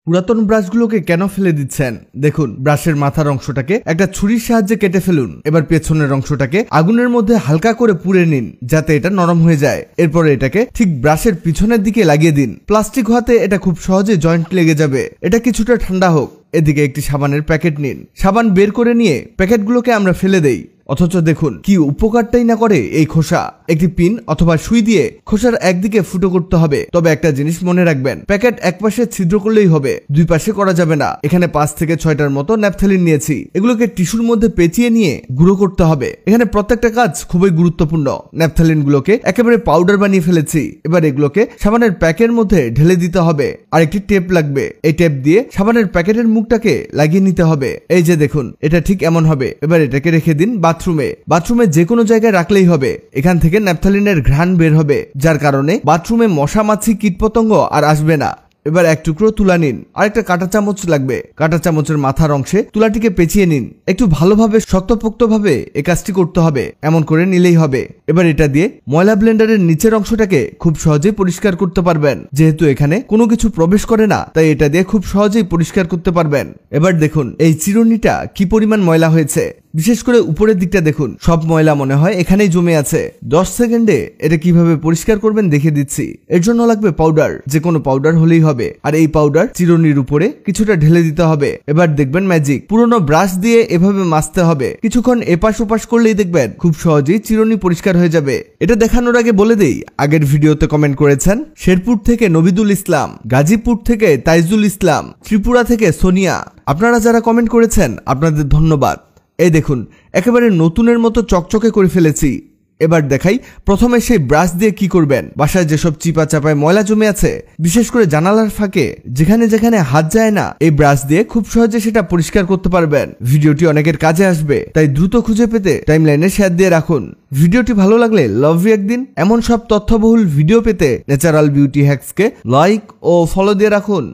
পুরাতন ব্রাশগুলোকে কেন ফেলে দিচ্ছেন? দেখুন, ব্রাশের মাথার অংশটাকে একটা ছুরির সাহায্যে কেটে ফেলুন। এবার পেছনের অংশটাকে আগুনের মধ্যে হালকা করে পুড়ে নিন যাতে এটা নরম হয়ে যায়। এরপরে এটাকে ঠিক ব্রাশের পিছনের দিকে লাগিয়ে দিন। প্লাস্টিক হওয়াতে এটা খুব সহজে জয়েন্ট লেগে যাবে। এটা কিছুটা ঠান্ডা হোক। এদিকে একটি সাবানের প্যাকেট নিন। সাবান বের করে নিয়ে প্যাকেটগুলোকে আমরা ফেলে দেই। অথচ দেখুন কি উপকারটাই না করে এই খোসা। একটি পিন অথবা সুই দিয়ে খোসার একদিকে ফুটো করতে হবে। তবে একটা জিনিস মনে রাখবেন, প্যাকেট এক পাশে ছিদ্র করলেই হবে, দুই পাশে করা যাবে না। এখানে 5 থেকে 6টার মতো ন্যাপথলিন নিয়েছি। এগুলোকে টিস্যুর মধ্যে পেঁচিয়ে নিয়ে গুঁড়ো করতে হবে। এখানে প্রত্যেকটা কাজ খুবই গুরুত্বপূর্ণ। ন্যাপথলিন গুলোকে একেবারে পাউডার বানিয়ে ফেলেছি। এবার এগুলোকে সাবানের প্যাকের মধ্যে ঢেলে দিতে হবে। আর একটি টেপ লাগবে। এই টেপ দিয়ে সাবানের প্যাকেটের মুখটাকে লাগিয়ে নিতে হবে। এই যে দেখুন, এটা ঠিক এমন হবে। এবার এটাকে রেখে দিন বাথরুমে যে কোনো জায়গায় রাখলেই হবে। এখান থেকে ন্যাপথলিনের ঘ্রাণ বের হবে, যার কারণে বাথরুমে মশা মাছি কীটপতঙ্গ আর আসবে না। এবার এক টুকরো তুলা নিন। আর একটা কাঁটা চামচ লাগবে। কাঁটা চামচের মাথার অংশে তুলাটিকে পেঁচিয়ে নিন। একটু ভালোভাবে শক্তপোক্তভাবে এই কাজটি করতে হবে। এমন করে নিলেই হবে। এবার এটা দিয়ে ময়লা ব্লেন্ডারের নিচের অংশটাকে খুব সহজেই পরিষ্কার করতে পারবেন। যেহেতু এখানে কোনো কিছু প্রবেশ করে না, তাই এটা দিয়ে খুব সহজেই পরিষ্কার করতে পারবেন। এবার দেখুন এই চিরুনিটা কি পরিমাণ ময়লা হয়েছে। বিশেষ করে উপরের দিকটা দেখুন, সব ময়লা মনে হয় এখানেই জমে আছে। 10 সেকেন্ডে এটা কিভাবে পরিষ্কার করবেন দেখে দিচ্ছি। এর জন্য লাগবে পাউডার, যে কোনো পাউডার হলেই হবে। আর এই পাউডার চিরুনির উপরে কিছুটা ঢেলে দিতে হবে। এবার দেখবেন ম্যাজিক, পুরনো ব্রাশ দিয়ে এভাবে মাজতে হবে। কিছুক্ষণ এপাশ ওপাশ করলেই দেখবেন খুব সহজেই চিরুনি পরিষ্কার হয়ে যাবে। এটা দেখানোর আগে বলে দেই, আগের ভিডিওতে কমেন্ট করেছেন শেরপুর থেকে নবিদুল ইসলাম, গাজীপুর থেকে তাইজুল ইসলাম, ত্রিপুরা থেকে সোনিয়া। আপনারা যারা কমেন্ট করেছেন আপনাদের ধন্যবাদ। এই দেখুন, একেবারে নতুনের মতো চকচকে করে ফেলেছি। এবার দেখাই প্রথমে সেই ব্রাশ দিয়ে কি করবেন। বাসায় যেসব চিপা চাপায় ময়লা জমে আছে, বিশেষ করে জানালার ফাঁকে যেখানে যেখানে হাত যায় না, এই ব্রাশ দিয়ে খুব সহজে সেটা পরিষ্কার করতে পারবেন। ভিডিওটি অনেকের কাজে আসবে, তাই দ্রুত খুঁজে পেতে টাইমলাইনে শেয়ার দিয়ে রাখুন। ভিডিওটি ভালো লাগলে লাভ ইউ একদিন। এমন সব তথ্যবহুল ভিডিও পেতে ন্যাচারাল বিউটি হ্যাক্সকে লাইক ও ফলো দিয়ে রাখুন।